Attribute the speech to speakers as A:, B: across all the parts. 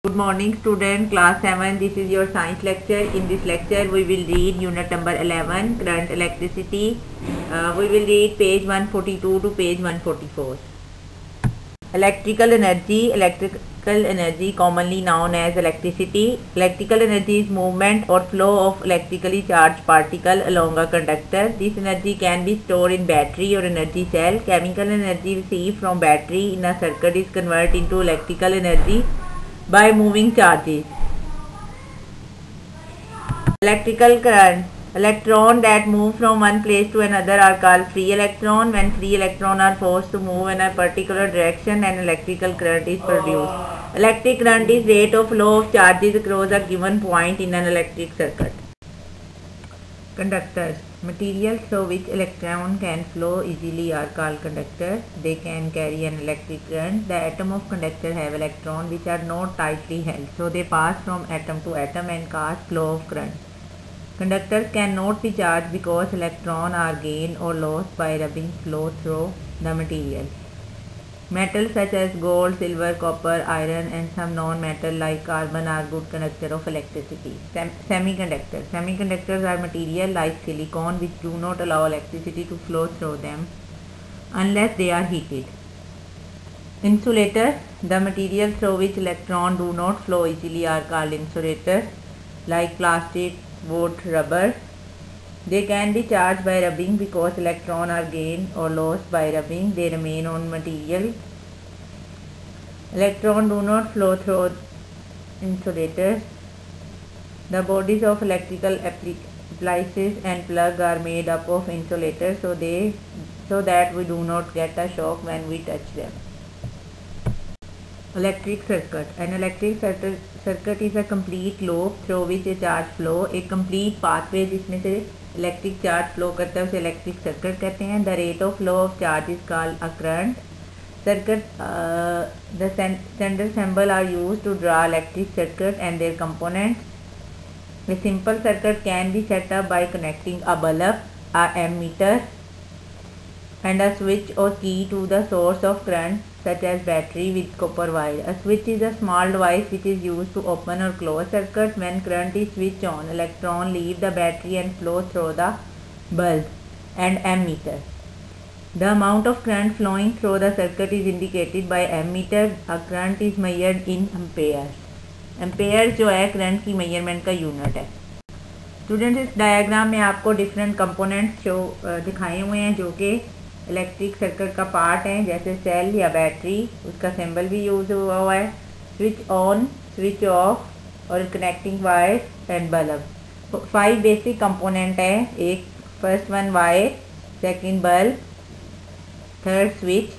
A: Good morning student, class 7. This is your science lecture. In this lecture we will read unit number 11, current electricity. We will read page 142 to page 144. Electrical energy commonly known as electricity. Electrical energy is movement or flow of electrically charged particle along a conductor. This energy can be stored in battery or energy cell. Chemical energy received from battery in a circuit is converted into electrical energy by moving charges. Electrical current. Electrons that move from one place to another are called free electrons. When free electrons are forced to move in a particular direction, an electrical current is produced. Electric current is rate of flow of charges across a given point in an electric circuit. Conductors. Materials through which electron can flow easily are called conductors. They can carry an electric current. The atom of conductor have electrons which are not tightly held, so they pass from atom to atom and cause flow of current. Conductors cannot be charged because electrons are gained or lost by rubbing flow through the material. Metals such as gold, silver, copper, iron and some non-metal like carbon are good conductors of electricity. Semiconductors. Semiconductors are material like silicon which do not allow electricity to flow through them unless they are heated. Insulators. The material through which electrons do not flow easily are called insulators like plastic, wood, rubber. They can be charged by rubbing because electrons are gained or lost by rubbing. They remain on material. Electrons do not flow through insulators. The bodies of electrical appliances and plug are made up of insulators so that we do not get a shock when we touch them. Electric circuit. An electric circuit is a complete loop through which a charge flow. A complete pathway जिसमें से electric charge flow करता है उसे electric circuit कहते हैं. The rate of flow of charge is called a current. Circuit. The standard symbol are used to draw electric circuit and their components. A simple circuit can be set up by connecting a bulb, a ammeter, and a switch or key to the source of current such as battery with copper wire. A switch is a small device which is used to open or close circuit. When current is switched on, electrons leave the battery and flow through the bulb and ammeter. The amount of current flowing through the circuit is indicated by ammeter. A current is measured in amperes. Amperes जो है current की measurement का unit है. Students, इस diagram में आपको different components जो दिखाए हुए हैं जो कि इलेक्ट्रिक सर्किट का पार्ट है, जैसे सेल या बैटरी, उसका सिंबल भी यूज हुआ है. स्विच ऑन, स्विच ऑफ और connecting wire and bulb. 5 basic component है. एक first one wire, second bulb, third switch,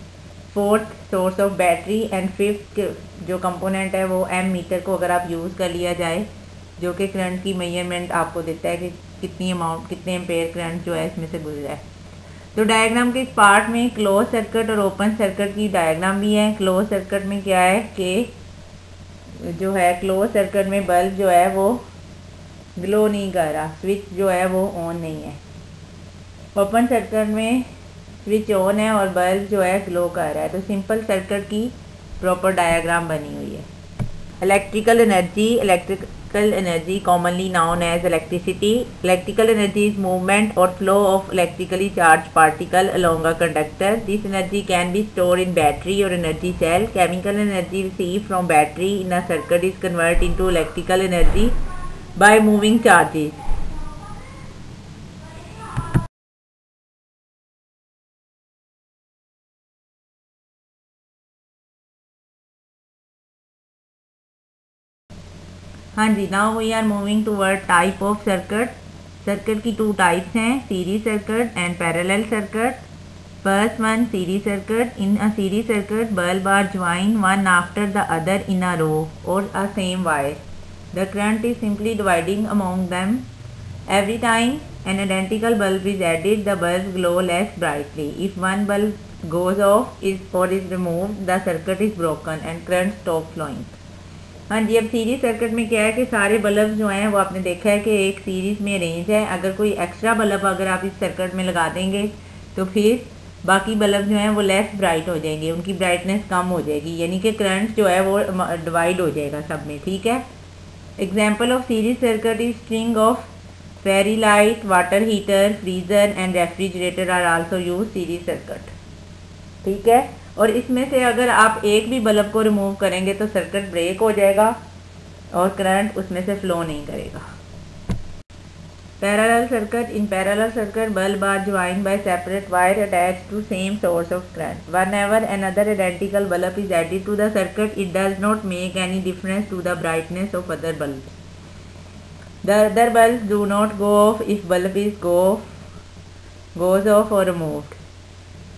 A: fourth source of battery and fifth जो कंपोनेंट है वो एम मीटर को अगर आप यूज़ कर लिया जाए जो कि करंट की मेजरमेंट आपको देता है कि कितने एम्पेयर करंट जो है इसमें से गुजरा है. तो डायग्राम के इस पार्ट में क्लोज सर्किट और ओपन सर्किट की डायग्राम भी है. क्लोज सर्किट में क्या है कि जो है क्लोज सर्किट में बल्ब जो है वो ग्लो नहीं कर रहा, स्विच जो है वो ऑन नहीं है. ओपन सर्किट में स्विच ऑन है और बल्ब जो है ग्लो कर रहा है. तो सिंपल सर्किट की प्रॉपर डायग्राम बनी हुई है. Electrical energy commonly known as electricity. Electrical energy is movement or flow of electrically charged particle along a conductor. This energy can be stored in battery or energy cell. Chemical energy received from battery in a circuit is converted into electrical energy by moving charges. हाँ जी, now we are moving toward type of circuit. Circuit की 2 types हैं, series circuit and parallel circuit. First one, series circuit. In a series circuit bulb are join one after the other in a row or a same wire. The current is simply dividing among them. Every time an identical bulb is added, the bulb glow less brightly. If one bulb goes off or is removed, the circuit is broken and current stops flowing. हाँ जी, अब series circuit में क्या है कि सारे bulb जो हैं वो आपने देखा है कि एक सीरीज़ में अरेंज है. अगर कोई एक्स्ट्रा बल्ब अगर आप इस सर्किट में लगा देंगे तो फिर बाकी बल्ब जो हैं वो लेस ब्राइट हो जाएंगे, उनकी ब्राइटनेस कम हो जाएगी, यानी कि करंट जो है वो डिवाइड हो जाएगा सब में, ठीक है। Example of series circuit is string of fairy light, water heater, freezer and refrigerator are also use series circuit, ठीक है। और इसमें से अगर आप एक भी बल्ब को रिमूव करेंगे तो सर्किट ब्रेक हो जाएगा और करंट उसमें से फ्लो नहीं करेगा। Parallel circuit, in parallel circuit bulb are joined by separate wire attached to same source of current. Whenever another identical bulb is added to the circuit, it does not make any difference to the brightness of other bulbs. The other bulbs do not go off if bulb is goes off or removed.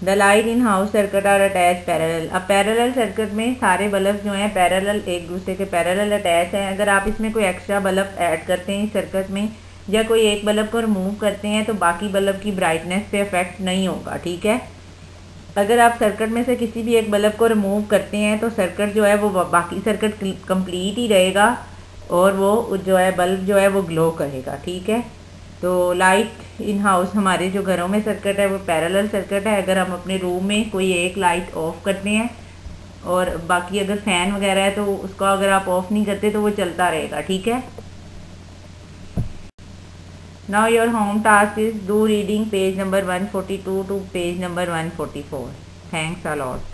A: The light in house circuit are attached parallel. अब parallel circuit में सारे bulb जो हैं parallel एक दूसरे के parallel attach हैं। अगर आप इसमें कोई एक्स्ट्रा बल्ब ऐड करते हैं इस सर्किट में या कोई एक बल्ब को रिमूव करते हैं तो बाकी बल्ब की ब्राइटनेस पे इफेक्ट नहीं होगा, ठीक है। अगर आप सर्किट में से किसी भी एक बल्ब को रिमूव करते हैं तो सर्किट जो है वो बाकी सर्किट कंप्लीट ही रहेगा और वो जो है बल्ब जो है वो ग्लो करेगा, ठीक है। तो लाइट इन हाउस हमारे जो घरों में सर्किट है वो पैरेलल सर्किट है। अगर हम अपने रूम में कोई एक लाइट ऑफ करते हैं और बाकी अगर फैन वगैरह है तो उसको अगर आप ऑफ नहीं करते तो वो चलता रहेगा, ठीक है। Now your home task is do reading page number 142 to page number 144. Thanks a lot.